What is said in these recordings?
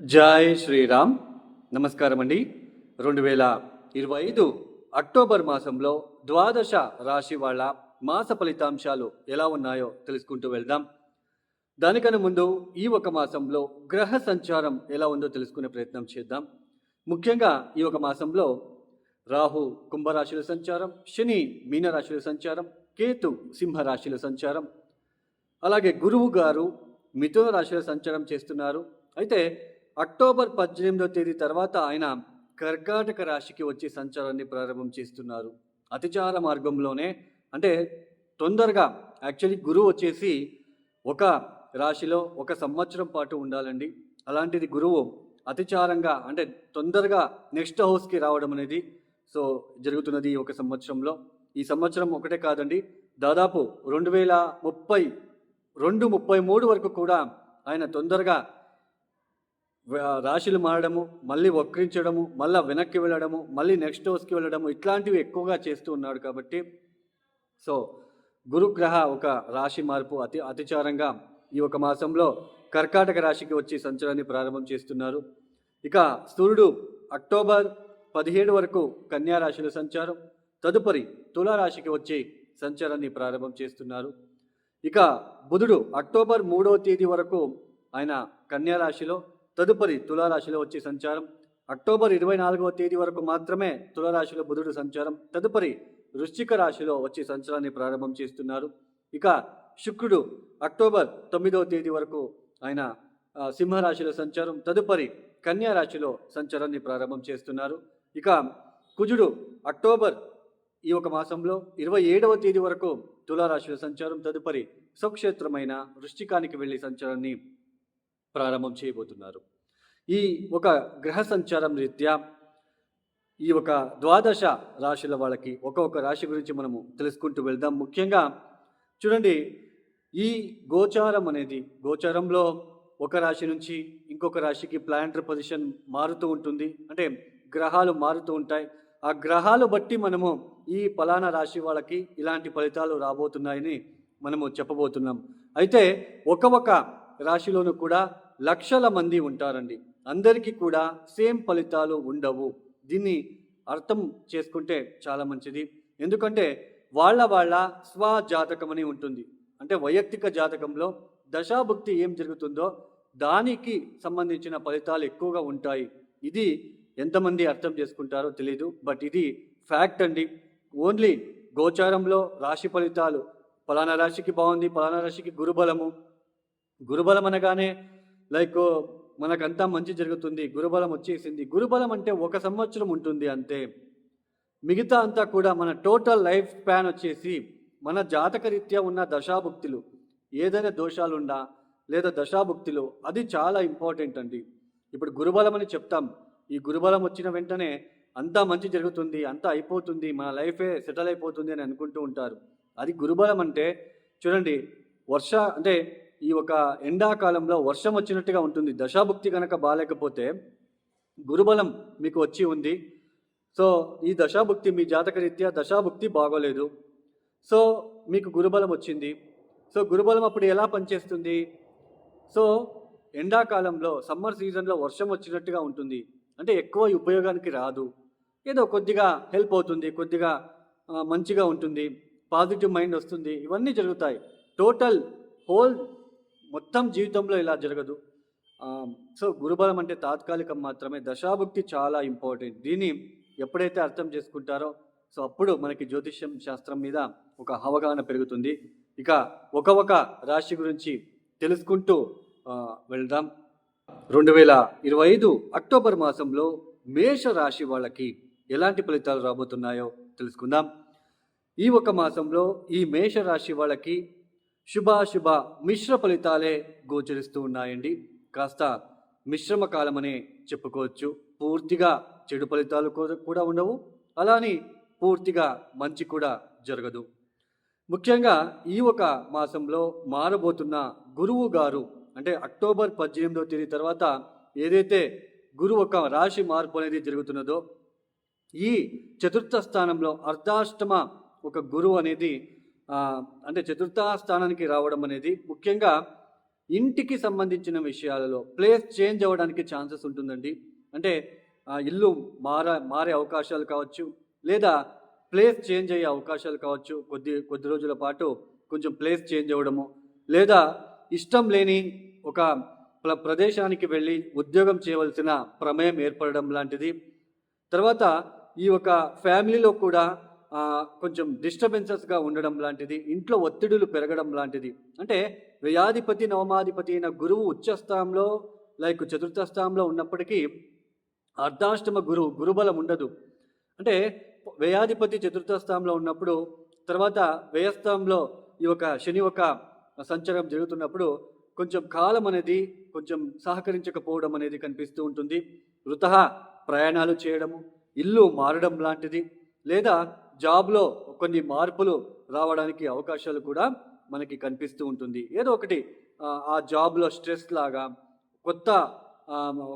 జై శ్రీరామ్. నమస్కారం అండి. 2025 అక్టోబర్ మాసంలో ద్వాదశ రాశి వాళ్ళ మాస ఫలితాంశాలు ఎలా ఉన్నాయో తెలుసుకుంటూ వెళ్దాం. దానికన్నా ముందు ఈ ఒక మాసంలో గ్రహ సంచారం ఎలా ఉందో తెలుసుకునే ప్రయత్నం చేద్దాం. ముఖ్యంగా ఈ ఒక మాసంలో రాహు కుంభరాశిల సంచారం, శని మీనరాశిల సంచారం, కేతు సింహరాశిల సంచారం, అలాగే గురువు గారు మిథున రాశిలో సంచారం చేస్తున్నారు. అయితే అక్టోబర్ 18వ తేదీ తర్వాత ఆయన కర్కాటక రాశికి వచ్చి సంచారాన్ని ప్రారంభం చేస్తున్నారు. అతిచార మార్గంలోనే, అంటే తొందరగా యాక్చువల్లీ గురువు వచ్చేసి ఒక రాశిలో 1 సంవత్సరం పాటు ఉండాలండి. అలాంటిది గురువు అతిచారంగా, అంటే తొందరగా నెక్స్ట్ హౌస్కి రావడం అనేది జరుగుతున్నది ఈ 1 సంవత్సరంలో. ఈ సంవత్సరం ఒకటే కాదండి, దాదాపు 2032 వరకు కూడా ఆయన తొందరగా రాశులు మారడము, మళ్ళీ వక్రించడము, మళ్ళీ వెనక్కి వెళ్ళడము, మళ్ళీ నెక్స్ట్ హౌస్కి వెళ్ళడము, ఇట్లాంటివి ఎక్కువగా చేస్తూ ఉన్నాడు. కాబట్టి గురుగ్రహ ఒక రాశి మార్పు అతిచారంగా ఈ ఒక మాసంలో కర్కాటక రాశికి వచ్చి సంచారాన్ని ప్రారంభం చేస్తున్నారు. ఇక సూర్యుడు అక్టోబర్ 17 వరకు కన్యా రాశిలో సంచారం, తదుపరి తులారాశికి వచ్చి సంచారాన్ని ప్రారంభం చేస్తున్నారు. ఇక బుధుడు అక్టోబర్ 3వ తేదీ వరకు ఆయన కన్యా రాశిలో, తదుపరి తులారాశిలో వచ్చే సంచారం. అక్టోబర్ 24వ తేదీ వరకు మాత్రమే తులారాశిలో బుధుడు సంచారం, తదుపరి వృశ్చిక రాశిలో వచ్చే సంచారాన్ని ప్రారంభం చేస్తున్నారు. ఇక శుక్రుడు అక్టోబర్ 9వ తేదీ వరకు ఆయన సింహరాశిలో సంచారం, తదుపరి కన్యా రాశిలో సంచారాన్ని ప్రారంభం చేస్తున్నారు. ఇక కుజుడు అక్టోబర్ ఈ ఒక మాసంలో 27వ తేదీ వరకు తులారాశిలో సంచారం, తదుపరి స్వక్షేత్రమైన వృశ్చికానికి వెళ్ళి సంచారాన్ని ప్రారంభం చేయబోతున్నారు. ఈ ఒక గ్రహ సంచారం రీత్యా ఈ ఒక ద్వాదశ రాశుల వాళ్ళకి ఒక్కొక్క రాశి గురించి మనము తెలుసుకుంటూ వెళ్దాం. ముఖ్యంగా చూడండి, ఈ గోచారంలో ఒక రాశి నుంచి ఇంకొక రాశికి ప్లానెటరీ పొజిషన్ మారుతూ ఉంటుంది, అంటే గ్రహాలు మారుతూ ఉంటాయి. ఆ గ్రహాలు బట్టి మనము ఈ ఫలానా రాశి వాళ్ళకి ఇలాంటి ఫలితాలు రాబోతున్నాయని మనము చెప్పబోతున్నాం. అయితే ఒక రాశిలోనూ కూడా లక్షల మంది ఉంటారండి. అందరికీ కూడా సేమ్ ఫలితాలు ఉండవు. దీన్ని అర్థం చేసుకుంటే చాలా మంచిది. ఎందుకంటే వాళ్ళ స్వజాతకం అని ఉంటుంది, అంటే వైయక్తిక జాతకంలో దశాభుక్తి ఏం జరుగుతుందో దానికి సంబంధించిన ఫలితాలు ఎక్కువగా ఉంటాయి. ఇది ఎంతమంది అర్థం చేసుకుంటారో తెలీదు, బట్ ఇది ఫ్యాక్ట్ అండి. ఓన్లీ గోచారంలో రాశి ఫలితాలు ఫలానా రాశికి బాగుంది, ఫలానా రాశికి గురుబలం అనగానే లైక్ మనకంతా మంచి జరుగుతుంది, గురుబలం వచ్చేసింది. గురుబలం అంటే 1 సంవత్సరం ఉంటుంది అంతే. మిగతా అంతా కూడా మన టోటల్ లైఫ్ స్పాన్ వచ్చేసి మన జాతకరీత్యా ఉన్న దశాభుక్తులు, ఏదైనా దోషాలున్నా లేదా దశాభుక్తులు, అది చాలా ఇంపార్టెంట్ అండి. ఇప్పుడు గురుబలం అని చెప్తాం, ఈ గురుబలం వచ్చిన వెంటనే అంతా మంచి జరుగుతుంది, అంతా అయిపోతుంది, మన లైఫే సెటిల్ అయిపోతుంది అని అనుకుంటూ ఉంటారు. అది గురుబలం అంటే చూడండి, అంటే ఈ ఒక ఎండాకాలంలో వర్షం వచ్చినట్టుగా ఉంటుంది. దశాభుక్తి కనుక బాగాలేకపోతే గురుబలం మీకు వచ్చి ఉంది, ఈ దశాభుక్తి మీ జాతకరీత్యా దశాభుక్తి బాగోలేదు, మీకు గురుబలం వచ్చింది. గురుబలం అప్పుడు ఎలా పనిచేస్తుంది? ఎండాకాలంలో సమ్మర్ సీజన్లో వర్షం వచ్చినట్టుగా ఉంటుంది, అంటే ఎక్కువ ఉపయోగానికి రాదు, ఏదో కొద్దిగా హెల్ప్ అవుతుంది, కొద్దిగా మంచిగా ఉంటుంది, పాజిటివ్ మైండ్ వస్తుంది, ఇవన్నీ జరుగుతాయి. టోటల్ హోల్ మొత్తం జీవితంలో ఇలా జరగదు. గురుబలం అంటే తాత్కాలికం మాత్రమే. దశాభుక్తి చాలా ఇంపార్టెంట్. దీన్ని ఎప్పుడైతే అర్థం చేసుకుంటారో అప్పుడు మనకి జ్యోతిష్యం శాస్త్రం మీద ఒక అవగాహన పెరుగుతుంది. ఇక ఒక రాశి గురించి తెలుసుకుంటూ వెళ్దాం. 2025 అక్టోబర్ మాసంలో మేష రాశి వాళ్ళకి ఎలాంటి ఫలితాలు రాబోతున్నాయో తెలుసుకుందాం. ఈ ఒక మాసంలో ఈ మేష రాశి వాళ్ళకి శుభాశుభ మిశ్ర ఫలితాలే గోచరిస్తూ ఉన్నాయండి. కాస్త మిశ్రమ కాలమనే చెప్పుకోవచ్చు. పూర్తిగా చెడు ఫలితాలు కూడా ఉండవు, అలాని పూర్తిగా మంచి కూడా జరగదు. ముఖ్యంగా ఈ ఒక మాసంలో మారబోతున్న గురువు గారు, అంటే అక్టోబర్ 18వ తేదీ తర్వాత ఏదైతే గురువు ఒక రాశి మార్పు అనేది జరుగుతున్నదో, ఈ చతుర్థ స్థానంలో అర్ధాష్టమ ఒక గురువు అనేది అంటే చతుర్థ స్థానానికి రావడం అనేది ముఖ్యంగా ఇంటికి సంబంధించిన విషయాలలో ప్లేస్ చేంజ్ అవ్వడానికి ఛాన్సెస్ ఉంటుందండి. అంటే ఇల్లు మారే అవకాశాలు కావచ్చు, లేదా ప్లేస్ చేంజ్ అయ్యే అవకాశాలు కావచ్చు. కొద్ది రోజుల పాటు కొంచెం ప్లేస్ చేంజ్ అవ్వడము, లేదా ఇష్టం లేని ఒక ప్రదేశానికి వెళ్ళి ఉద్యోగం చేయవలసిన ప్రమేయం ఏర్పడడం లాంటిది. తర్వాత ఈ ఒక ఫ్యామిలీలో కూడా కొంచెం డిస్టర్బెన్సెస్గా ఉండడం లాంటిది, ఇంట్లో ఒత్తిడులు పెరగడం లాంటిది. అంటే వ్యయాధిపతి నవమాధిపతి అయిన గురువు ఉచ్చస్థానంలో చతుర్థ స్థానంలో ఉన్నప్పటికీ అర్ధాష్టమ గురుబలం ఉండదు. అంటే వ్యయాధిపతి చతుర్థ స్థానంలో ఉన్నప్పుడు, తర్వాత వ్యయస్థానంలో ఈ ఒక శని ఒక సంచారం జరుగుతున్నప్పుడు కొంచెం కాలం అనేది కొంచెం సహకరించకపోవడం అనేది కనిపిస్తూ ఉంటుంది. వృతహ ప్రయాణాలు చేయడము, ఇల్లు మారడం లాంటిది, లేదా జాబ్లో కొన్ని మార్పులు రావడానికి అవకాశాలు కూడా మనకి కనిపిస్తూ ఉంటుంది. ఏదో ఒకటి ఆ జాబ్లో స్ట్రెస్ లాగా, కొత్త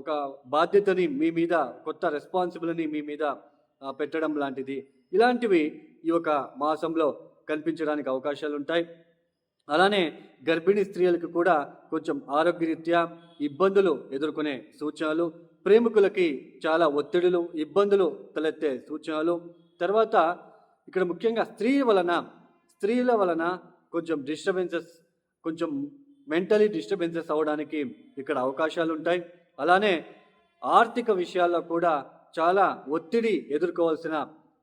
ఒక బాధ్యతని మీ మీద, కొత్త రెస్పాన్సిబిలిటీని మీ మీద పెట్టడం లాంటిది, ఇలాంటివి ఈ ఒక మాసంలో కనిపించడానికి అవకాశాలు ఉంటాయి. అలానే గర్భిణీ స్త్రీలకు కూడా కొంచెం ఆరోగ్యరీత్యా ఇబ్బందులు ఎదుర్కొనే సూచనలు, ప్రేమికులకి చాలా ఒత్తిడులు, ఇబ్బందులు తలెత్తే సూచనలు. తర్వాత ఇక్కడ ముఖ్యంగా స్త్రీల వలన కొంచెం డిస్టర్బెన్సెస్, కొంచెం మెంటలీ డిస్టర్బెన్సెస్ అవ్వడానికి ఇక్కడ అవకాశాలు ఉంటాయి. అలానే ఆర్థిక విషయాల్లో కూడా చాలా ఒత్తిడి ఎదుర్కోవాల్సిన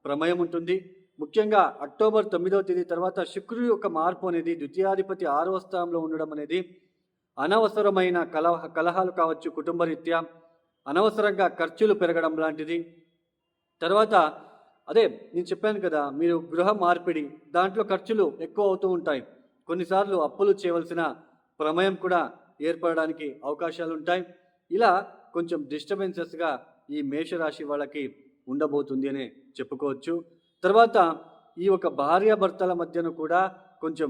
ప్రమేయం ఉంటుంది. ముఖ్యంగా అక్టోబర్ 9వ తేదీ తర్వాత శుక్రుడి యొక్క మార్పు అనేది ద్వితీయాధిపతి 6వ స్థానంలో ఉండడం అనేది అనవసరమైన కలహాలు కావచ్చు, కుటుంబరీత్యా అనవసరంగా ఖర్చులు పెరగడం లాంటిది. తర్వాత నేను చెప్పాను కదా, మీరు గృహ మార్పిడి, దాంట్లో ఖర్చులు ఎక్కువ అవుతూ ఉంటాయి. కొన్నిసార్లు అప్పులు చేయవలసిన ప్రమేయం కూడా ఏర్పడడానికి అవకాశాలు ఉంటాయి. ఇలా కొంచెం డిస్టర్బెన్సెస్గా ఈ మేషరాశి వాళ్ళకి ఉండబోతుంది అని చెప్పుకోవచ్చు. తర్వాత ఈ ఒక భార్యాభర్తల మధ్యన కూడా కొంచెం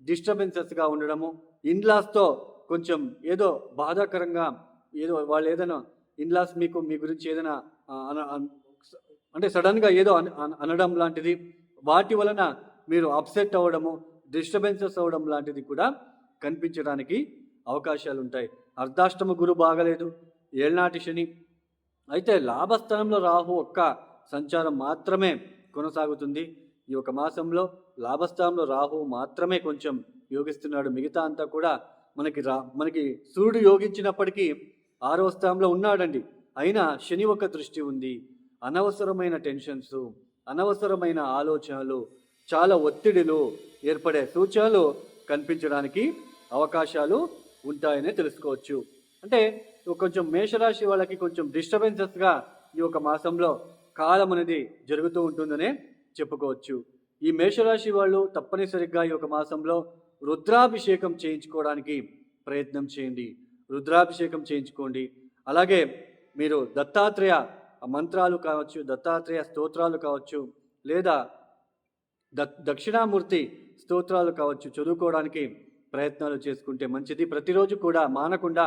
డిస్టర్బెన్సెస్గా ఉండడము, ఇన్లాస్తో కొంచెం ఏదో బాధాకరంగా, ఏదో వాళ్ళు ఏదైనా ఇన్లాస్ మీ గురించి ఏదైనా అంటే సడన్గా ఏదో అనడం లాంటిది, వాటి వలన మీరు అప్సెట్ అవ్వడము, డిస్టర్బెన్సెస్ అవ్వడం లాంటిది కూడా కనిపించడానికి అవకాశాలు ఉంటాయి. అర్ధాష్టమ గురు బాగలేదు, ఏళ్నాటి శని. అయితే లాభస్థానంలో రాహు ఒక్క సంచారం మాత్రమే కొనసాగుతుంది. ఈ ఒక మాసంలో లాభస్థానంలో రాహు మాత్రమే కొంచెం యోగిస్తున్నాడు. మిగతా అంతా కూడా మనకి సూర్యుడు యోగించినప్పటికీ 6వ స్థానంలో ఉన్నాడండి. అయినా శని ఒక దృష్టి ఉంది. అనవసరమైన టెన్షన్స్, అనవసరమైన ఆలోచనలు, చాలా ఒత్తిడిలు ఏర్పడే సూచనలు కనిపించడానికి అవకాశాలు ఉంటాయనే తెలుసుకోవచ్చు. అంటే కొంచెం మేషరాశి వాళ్ళకి కొంచెం డిస్టర్బెన్సెస్గా ఈ ఒక మాసంలో కాలం అనేది జరుగుతూ ఉంటుందనే చెప్పుకోవచ్చు. ఈ మేషరాశి వాళ్ళు తప్పనిసరిగా ఈ ఒక మాసంలో రుద్రాభిషేకం చేయించుకోవడానికి ప్రయత్నం చేయండి. రుద్రాభిషేకం చేయించుకోండి. అలాగే మీరు దత్తాత్రేయ మంత్రాలు కావచ్చు, దత్తాత్రేయ స్తోత్రాలు కావచ్చు, లేదా దక్షిణామూర్తి స్తోత్రాలు కావచ్చు చదువుకోవడానికి ప్రయత్నాలు చేసుకుంటే మంచిది. ప్రతిరోజు కూడా మానకుండా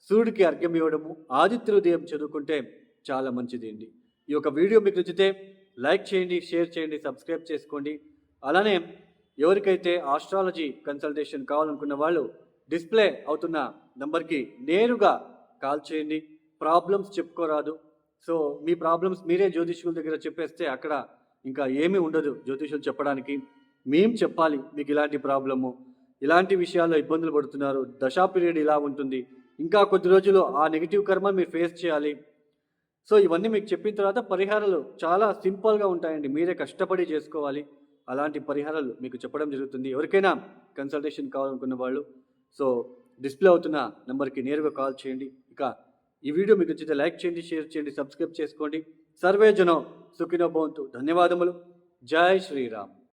సూర్యుడికి అర్ఘ్యం ఇవ్వడము, ఆదిత్య హృదయం చదువుకుంటే చాలా మంచిది అండి. ఈ యొక్క వీడియో మీకు నచ్చితే లైక్ చేయండి, షేర్ చేయండి, సబ్స్క్రైబ్ చేసుకోండి. అలానే ఎవరికైతే ఆస్ట్రాలజీ కన్సల్టేషన్ కావాలనుకున్న వాళ్ళు డిస్ప్లే అవుతున్న నంబర్కి నేరుగా కాల్ చేయండి. ప్రాబ్లమ్స్ చెప్పుకోరాదు. సో మీ ప్రాబ్లమ్స్ మీరే జ్యోతిష్యుల దగ్గర చెప్పేస్తే అక్కడ ఇంకా ఏమీ ఉండదు జ్యోతిష్యులు చెప్పడానికి. మేము చెప్పాలి మీకు ఇలాంటి ప్రాబ్లము, ఇలాంటి విషయాల్లో ఇబ్బందులు పడుతున్నారు, దశా పీరియడ్ ఇలా ఉంటుంది, ఇంకా కొద్ది రోజులు ఆ నెగిటివ్ కర్మ మీరు ఫేస్ చేయాలి. సో ఇవన్నీ మీకు చెప్పిన తర్వాత పరిహారాలు చాలా సింపుల్గా ఉంటాయండి. మీరే కష్టపడి చేసుకోవాలి. అలాంటి పరిహారాలు మీకు చెప్పడం జరుగుతుంది. ఎవరికైనా కన్సల్టేషన్ కావాలనుకున్న వాళ్ళు సో డిస్ప్లే అవుతున్న నెంబర్కి నేరుగా కాల్ చేయండి. ఇక ఈ వీడియో మీకు నచ్చితే లైక్ చేయండి, షేర్ చేయండి, సబ్స్క్రైబ్ చేసుకోండి. సర్వే జనం సుఖినో భవంతు. ధన్యవాదములు. జై శ్రీరామ్.